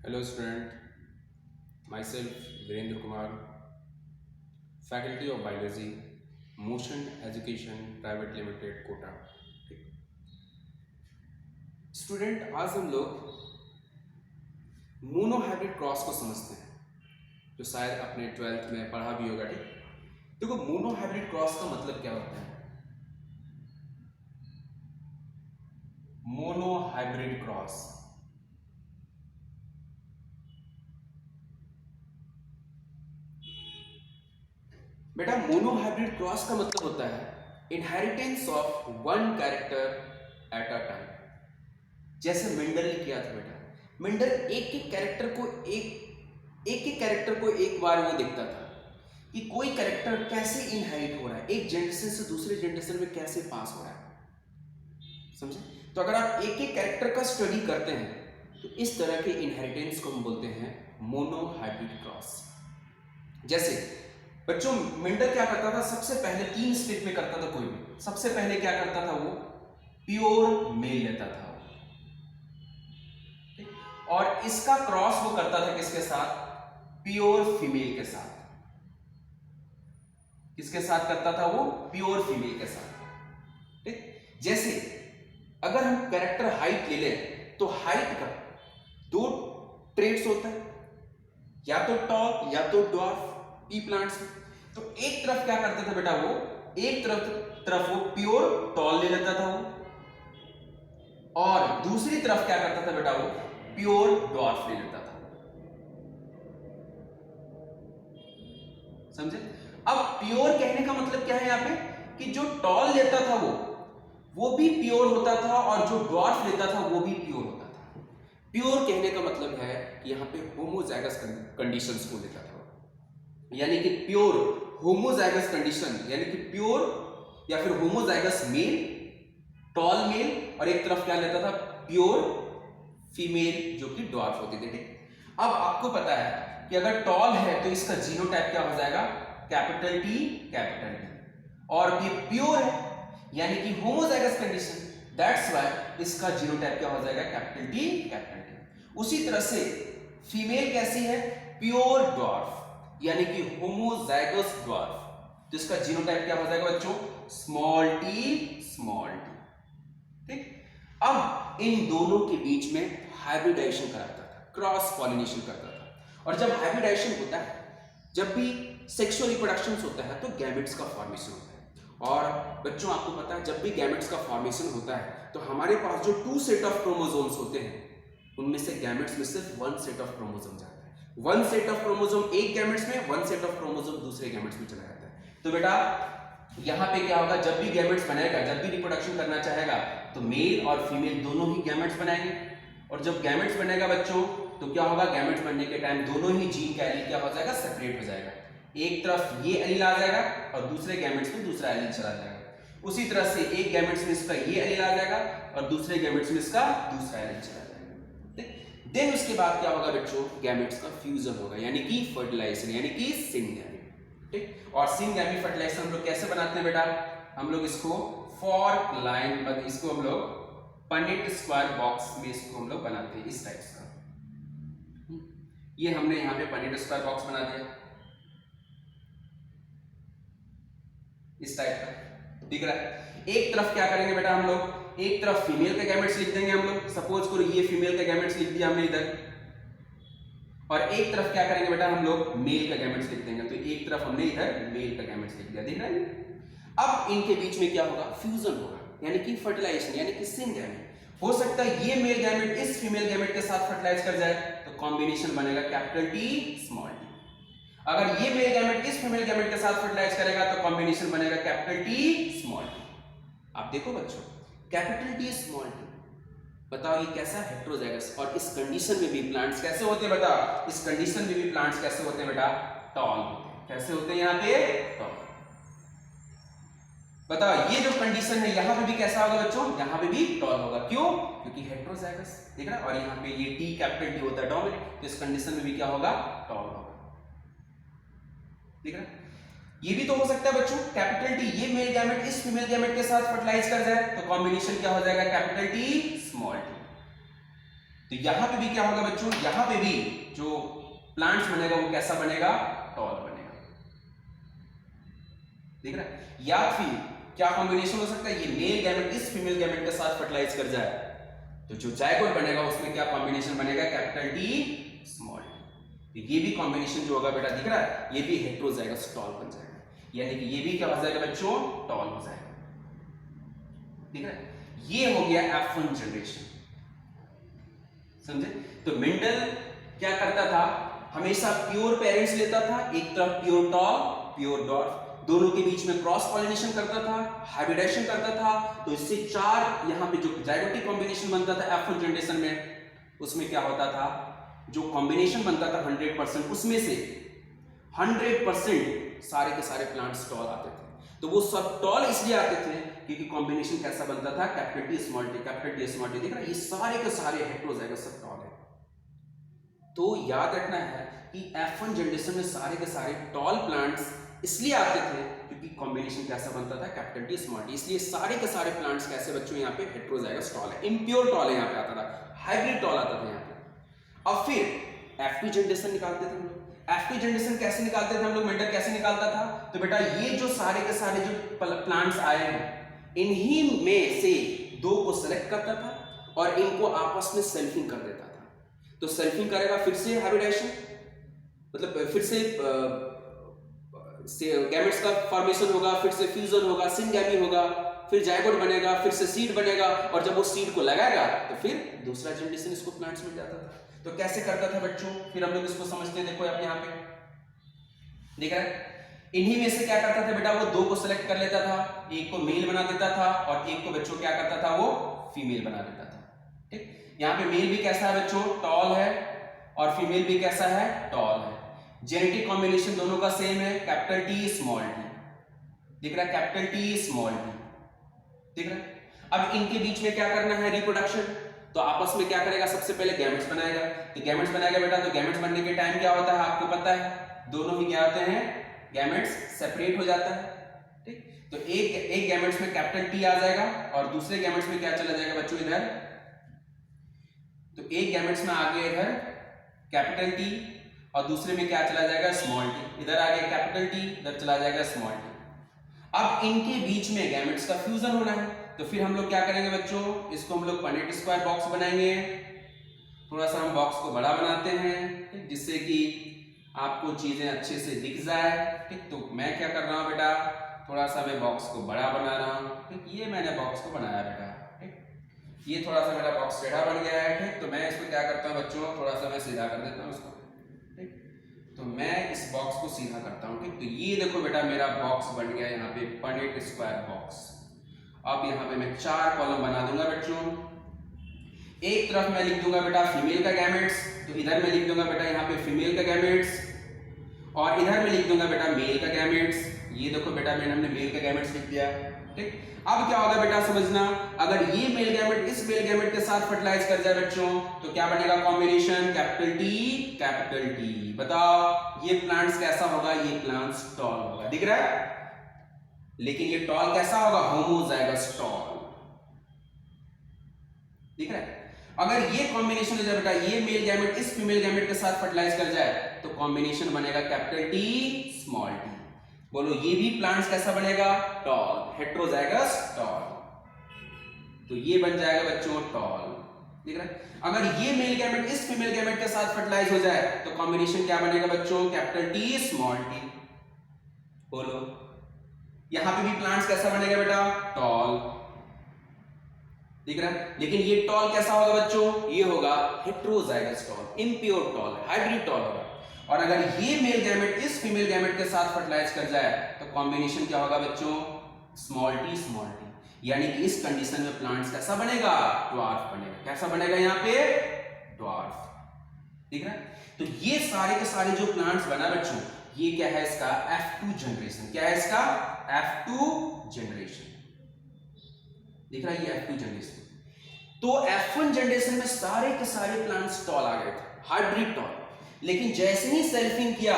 Hello student, myself Virendra Kumar, faculty of biology, Motion Education Private Limited Kota. Student आज हम लोग monohybrid cross को समझते हैं जो शायद अपने 12th में पढ़ा भी होगा। ठीक, देखो मोनोहाइब्रिड क्रॉस का मतलब क्या होता है। मोनोहाइब्रिड क्रॉस बेटा, मोनोहाइब्रिड क्रॉस का मतलब होता है inheritance of one character at a time. जैसे मेंडल ने किया था बेटा, मेंडल एक एक कैरेक्टर को एक बार वो देखता था कि कोई कैरेक्टर कैसे इनहेरिट हो रहा है, एक जनरेशन से दूसरे जनरेशन में कैसे पास हो रहा है। समझे? तो अगर आप एक एक कैरेक्टर का स्टडी करते हैं तो इस तरह के इनहेरिटेंस को हम बोलते हैं मोनोहाइब्रिड क्रॉस। जैसे बच्चों, मेंडल क्या करता था, सबसे पहले 3 स्टेप में करता था। कोई भी सबसे पहले क्या करता था, वो प्योर मेल लेता था और इसका क्रॉस वो करता था किसके साथ, प्योर फीमेल के साथ। किसके साथ करता था वो, प्योर फीमेल के साथ। ठीक, जैसे अगर हम कैरेक्टर हाइट ले लें तो हाइट का 2 ट्रेट्स होता है, या तो टॉल या तो ड्वार्फ पी प्लांट्स में। तो एक तरफ क्या करते थे बेटा, वो एक तरफ वो प्योर टॉल ले लेता था वो, और दूसरी तरफ क्या करता था बेटा, वो प्योर ड्वार्फ ले लेता था। समझे? अब प्योर कहने का मतलब क्या है यहां पे, कि जो टॉल लेता था वो भी प्योर होता था और जो ड्वार्फ लेता था वो भी प्योर होता था। प्योर कहने का मतलब है कि यहां पे होमोजाइगस कंडीशंस को लेता था, यानी कि प्योर होमोजाइगस कंडीशन, यानी कि प्योर या फिर होमोजाइगस मेल, टॉल मेल, और एक तरफ क्या लेता था, प्योर फीमेल जो कि ड्वार्फ होती थी। अब आपको पता है कि अगर टॉल है तो इसका जीनोटाइप क्या हो जाएगा, कैपिटल टी, और ये प्योर है यानी कि होमोजाइगस कंडीशन, दैट्स व्हाई इसका जीनोटाइप क्या हो जाएगा, कैपिटल टी। उसी तरह से फीमेल कैसी है, प्योर ड्वार्फ यानी कि होमोजाइगस ड्वार्फ, तो इसका जीनोटाइप क्या हो जाएगा बच्चों, स्मॉल टी। ठीक, अब इन दोनों के बीच में हाइब्रिडाइजेशन कराता था, क्रॉस पॉलिनेशन करता था। और जब हाइब्रिडाइजेशन होता है, जब भी सेक्सुअल रिप्रोडक्शन होता है, तो गैमेट्स का फॉर्मेशन होता है। और बच्चों आपको पता है, जब भी गैमेट्स का फॉर्मेशन होता है तो हमारे पास जो 2 सेट ऑफ क्रोमोसोम्स होते हैं, उनमें से गैमेट्स में सिर्फ 1 सेट ऑफ क्रोमोसोम जाता है। 1 सेट ऑफ क्रोमोसोम एक गैमेट्स में, 1 सेट ऑफ क्रोमोसोम दूसरे गैमेट्स में चला जाता है। तो बेटा यहां पे क्या होगा, जब भी गैमेट्स बनाएगा, जब भी रिप्रोडक्शन करना चाहेगा तो मेल और फीमेल दोनों ही गैमेट्स बनाएंगे। और जब गैमेट्स बनेगा बच्चों तो क्या होगा, गैमेट्स बनने के टाइम दोनों ही जीन का एलील क्या हो जाएगा, सेपरेट हो जाएगा। एक तरफ ये एलील आ जाएगा और दूसरे गैमेट्स में दूसरा एलील चला जाएगा। उसी तरह से एक गैमेट्स में इसका ये एलील आ जाएगा और दूसरे गैमेट्स में इसका दूसरा एलील चला जाएगा। देन उसके बाद क्या होगा बच्चों, गैमेट्स का फ्यूजन होगा, यानी कि फर्टिलाइजेशन, यानी कि सिंगैमी। ठीक, और सिंगैमी फर्टिलाइजेशन हम लोग कैसे बनाते हैं बेटा, हम लोग इसको फॉर्क लाइन, इसको हम लोग पनेट स्क्वायर बॉक्स में इसको हम लोग बनाते हैं, इस टाइप का। ये हमने यहां पे पनेट स्क्वायर बॉक्स बना दिया, इस टाइप का दिख रहा है। एक तरफ क्या करेंगे बेटा, हम लोग एक तरफ फीमेल के गैमेट्स लिख देंगे, हम लोग सपोज करो ये फीमेल के गैमेट्स लिख दिया हमने इधर, और एक तरफ क्या करेंगे बेटा, हम लोग मेल का गैमेट्स लिख देंगे। तो एक तरफ हमने इधर मेल का गैमेट्स लिख दिया, दिख रहा है। अब इनके बीच में क्या होगा, फ्यूजन होगा, यानी कि फर्टिलाइजेशन, यानी कि सिंगैमी। हो सकता है ये मेल गैमेट इस फीमेल गैमेट के साथ फर्टिलाइज कर जाए, तो कॉम्बिनेशन बनेगा कैपिटल टी स्मॉल टी। अगर ये मेल गैमेट इस फीमेल गैमेट के साथ फर्टिलाइज करेगा तो कॉम्बिनेशन बनेगा कैपिटल टी स्मॉल टी। आप देखो बच्चों, कैपिटल टी स्मॉल टी, बताओ ये कैसा हेटेरोजाइगस, और इस कंडीशन में भी प्लांट्स कैसे होते हैं बेटा, इस कंडीशन में भी प्लांट्स कैसे होते हैं बेटा, टॉल होते हैं। कैसे होते हैं यहाँ पे, टॉल। बताओ ये जो कंडीशन है यहां पे भी कैसा होगा बच्चों, यहां पे भी टॉल होगा। क्यों, क्योंकि हेटेरोजाइगस, देख रहा है, और यहां पे ये टी कैपिटल टी होता है डोमिनेंट, तो इस कंडीशन में भी क्या होगा, टॉल होगा। देख रहा है, ये भी तो हो सकता है बच्चों, कैपिटल टी ये मेल गैमेट इस फीमेल गैमेट के साथ फर्टिलाइज कर जाए तो कॉम्बिनेशन क्या हो जाएगा, कैपिटल टी स्मॉल टी। तो यहां पे भी क्या होगा बच्चों, यहां पे भी जो प्लांट्स बनेगा वो कैसा बनेगा, टॉल बनेगा। देख रहा है? या फिर क्या कॉम्बिनेशन हो सकता है, ये मेल गैमेट इस फीमेल गैमेट के साथ फर्टिलाइज कर जाए तो जो जायगोट बनेगा उसमें क्या कॉम्बिनेशन बनेगा, कैपिटल टी स्मॉल टी। ये भी कॉम्बिनेशन जो होगा बेटा दिख रहा है, ये भी हेटेरोजाइगस टॉल बन जाएगा, यानी कि ये भी क्या हो जाएगा बच्चों, टॉल हो जाएगा। ठीक है, ये हो गया F1 जनरेशन, समझे? तो मेंडल क्या करता था, हमेशा प्योर पेरेंट्स लेता था, एक तरफ प्योर टॉल प्योर डॉर्फ, दोनों के बीच में क्रॉस पॉलिनेशन करता था, हाइब्रिडेशन करता था। तो इससे चार यहाँ पे जो जाइगोटिक कॉम्बिनेशन बनता था F1 जनरेशन में, उसमें क्या होता था, जो कॉम्बिनेशन बनता था 100%, उसमें से 100% सारे के सारे प्लांट्स टॉल आते थे। तो वो सब टॉल इसलिए आते थे क्योंकि कॉम्बिनेशन कैसा बनता था, capital T small T, capital T small T. देख रहा है, ये सारे के सारे हेटेरोजाइगस सब टॉल है। तो याद रखना है कि F1 जनरेशन में सारे के सारे टॉल प्लांट्स इसलिए आते थे क्योंकि कॉम्बिनेशन कैसा बनता था, कैपिटल टी स्मॉल टी। इसलिए सारे के सारे प्लांट्स कैसे बच्चों यहाँ पे हेटेरोजाइगस टॉल है, इम्प्योर टॉल यहाँ पे आता था, हाइब्रिड टॉल आता था यहाँ पे। अब फिर F2 जनरेशन निकालते थे हम लोग। F2 जनरेशन कैसे निकालते थे हम लोग, मेंडल कैसे निकालता था, तो बेटा ये जो सारे के सारे जो प्लांट्स आए हैं, इन्हीं में से दो को सेलेक्ट करता था और इनको आपस में सेल्फिंग कर देता था। तो सेल्फिंग करेगा, फिर से हाइब्रिडेशन, मतलब फिर से गैमेट्स का फॉर्मेशन होगा, फिर से फ्यूजन होगा, सिंगैमी होगा, फिर जायगोट बनेगा, फिर से सीड बनेगा, और जब वो सीड को लगाएगा तो फिर दूसरा जनरेशन इसको प्लांट्स मिल जाता था। तो कैसे करता था बच्चों, फिर हम लोग इसको समझते हैं। देखो आप यहाँ पे देख रहे हैं, इन्हीं में से क्या करता था बेटा, वो दो को सिलेक्ट कर लेता था, एक को मेल बना देता था और एक को बच्चों क्या करता था, वो फीमेल बना देता था। ठीक, यहाँ पे मेल भी कैसा है बच्चों, टॉल है, और फीमेल भी कैसा है, टॉल है। जेनेटिक कॉम्बिनेशन दोनों का सेम है, कैपिटल टी स्मॉल टी। दिख रहा है, कैपिटल टी स्मॉल टी, दिख रहा है। अब इनके बीच में क्या करना है, रिप्रोडक्शन। तो आपस में क्या करेगा, सबसे पहले गैमेट्स बनाएगा। तो गैमेट्स बनाएगा बेटा, तो गैमेट्स बनने के टाइम क्या होता है आपको पता है, दोनों ही क्या होते हैं, गैमेट्स सेपरेट हो जाता है। ठीक, तो एक गैमेट्स में कैपिटल टी आ जाएगा और दूसरे गैमेट्स में क्या चला जाएगा बच्चों, इधर। तो एक गैमेट्स में आ गया इधर कैपिटल टी और दूसरे में क्या चला जाएगा, स्मॉल टी। इधर आ गया कैपिटल टी, इधर चला जाएगा स्मॉल टी। अब इनके बीच में गैमेट्स का फ्यूजन होना है, तो फिर हम लोग क्या करेंगे बच्चों, इसको हम लोग पनेट स्क्वायर बॉक्स बनाएंगे। थोड़ा सा हम बॉक्स को बड़ा बनाते हैं जिससे कि आपको चीजें अच्छे से दिख जाए। ठीक, तो मैं क्या कर रहा हूँ बेटा, थोड़ा सा मैं बॉक्स को बड़ा बना रहा हूँ। ठीक, ये मैंने बॉक्स को बनाया बेटा। ठीक, ये थोड़ा सा मेरा बॉक्स टेढ़ा बन गया है। ठीक, तो मैं इसको क्या करता हूँ बच्चों, थोड़ा सा मैं सीधा कर देता हूँ इसको। ठीक, तो मैं इस बॉक्स को सीधा करता हूँ। ठीक, तो ये देखो बेटा मेरा बॉक्स बन गया यहाँ पे, पनेट स्क्वायर बॉक्स। अब यहाँ पे मैं 4 कॉलम बना दूंगा बच्चों। एक तरफ मैं लिख दूंगा बेटा फीमेल का गैमेट्स, तो इधर मैं लिख दूंगा बेटा यहाँ पे फीमेल का गैमेट्स, और इधर मैं लिख दूंगा बेटा मेल का गैमेट्स। ये देखो बेटा हमने मेल का गैमेट्स लिख दिया। ठीक, अब क्या होगा बेटा समझना, अगर ये मेल गैमेट इस मेल गैमेट के साथ फर्टिलाइज कर जाए बच्चों, तो क्या बनेगा combination, capital T capital T. बताओ ये प्लांट्स कैसा होगा, ये प्लांट्स टॉल होगा। दिख रहा है, लेकिन ये टॉल कैसा होगा, होमोजाइगस टॉल। दिख रहा है, अगर ये कॉम्बिनेशन हो जाए बेटा, ये मेल गैमेट इस फीमेल गैमेट के साथ फर्टिलाइज कर जाए तो कॉम्बिनेशन बनेगा कैपिटल टी स्मॉल टी। बोलो ये भी प्लांट्स कैसा बनेगा, टॉल, हेटेरोजाइगस टॉल। तो ये बन जाएगा बच्चों टॉल। दिख रहा है, अगर ये मेल गैमेट इस फीमेल गैमेट के साथ फर्टिलाइज हो जाए तो कॉम्बिनेशन क्या बनेगा बच्चों, कैपिटल टी स्मॉल टी। बोलो यहां पे भी प्लांट्स कैसा बनेगा बेटा, टॉल। दिख रहा है, लेकिन ये टॉल कैसा होगा बच्चों, ये होगा heterozygous tall, impure tall, hybrid tall होगा। और अगर ये मेल गैमेट इस फीमेल गैमेट के साथ फर्टिलाइज कर जाए तो कॉम्बिनेशन क्या होगा बच्चों, स्मॉल टी। यानी कि इस कंडीशन में प्लांट्स कैसा बनेगा, ड्वार्फ बनेगा। कैसा बनेगा यहाँ पे, ड्वार्फ। दिख रहा है, तो ये सारे के सारे जो प्लांट्स बना बच्चों, ये क्या है इसका F2 जनरेशन। क्या है इसका F2 जनरेशन। दिख रहा है ये F2 जनरेशन। तो F1 जनरेशन में सारे के सारे प्लांट्स टॉल आ गए थे, हाइब्रिड टॉल। लेकिन जैसे ही सेल्फिंग किया,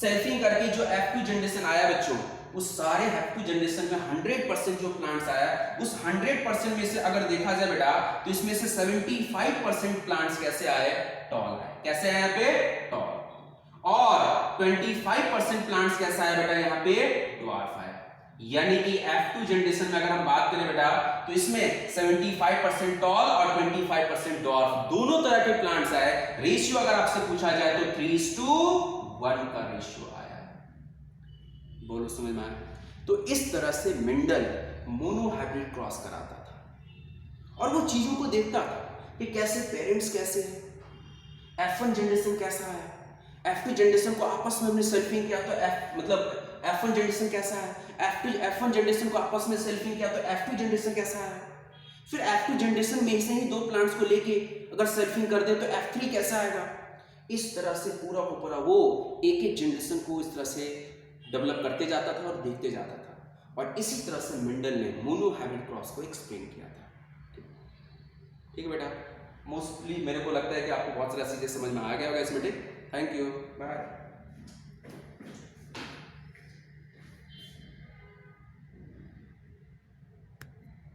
सेल्फिंग करके जो F2 जनरेशन आया बच्चों, उस सारे हैप्टू जनरेशन में 100% जो प्लांट्स आया, उस 100% में से अगर देखा जाए बेटा तो इसमें से 75% प्लांट्स कैसे आए, टॉल आए। कैसे आए यहाँ पे, टॉल। और 25% प्लांट्स कैसे आए बेटा यहाँ पे, ड्वार्फ आए। यानी कि F2 जनरेशन में अगर हम बात करें बेटा तो इसमें 75% टॉल और 25% ड्वार्फ दोनों तरह के प्लांट्स आए। रेशियो अगर आपसे पूछा जाए तो 3:1 का रेशियो आया। बोलो समझ में आया? तो इस तरह से मेंडल मोनो हाइब्रिड क्रॉस कराता था और वो चीजों को देखता था कि कैसे पेरेंट्स कैसे हैं, F1 जनरेशन कैसा है, F2 जनरेशन को आपस में हमने सेल्फिंग किया तो F1 जनरेशन कैसा है, F1 जनरेशन को आपस में सेल्फिंग किया तो F2 जनरेशन कैसा है, फिर F2 जनरेशन में से ही दो प्लांट्स को लेके अगर सेल्फिंग कर दे तो F3 कैसा आएगा। इस तरह से पूरा को पूरा वो एक एक जनरेशन को इस तरह से डेवलप करते जाता था और देखते जाता था और इसी तरह से मेंडल ने मोनो हाइब्रिड क्रॉस को एक्सप्लेन किया था। ठीक है बेटा, मोस्टली मेरे को लगता है कि आपको बहुत सारी चीजें समझ में आ गया होगा इसमें। ठीक, थैंक यू, बाय।